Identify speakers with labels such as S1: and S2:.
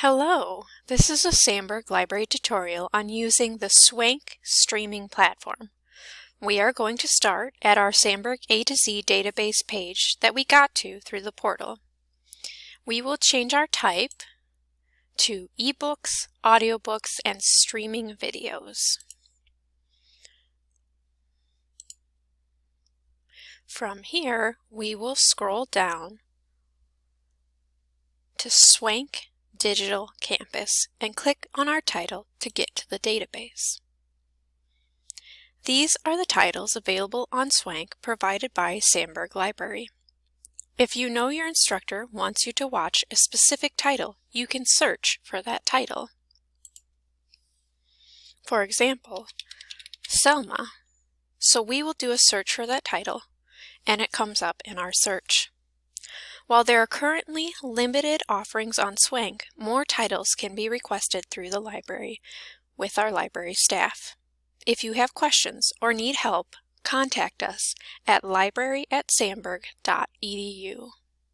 S1: Hello, this is a Sandburg library tutorial on using the Swank streaming platform. We are going to start at our Sandburg A to Z database page that we got to through the portal. We will change our type to ebooks, audiobooks, and streaming videos. From here, we will scroll down to Swank Digital Campus and click on our title to get to the database. These are the titles available on Swank provided by Sandburg Library. If you know your instructor wants you to watch a specific title, you can search for that title. For example, Selma. So we will do a search for that title, and it comes up in our search. While there are currently limited offerings on Swank, more titles can be requested through the library with our library staff. If you have questions or need help, contact us at library@sandburg.edu.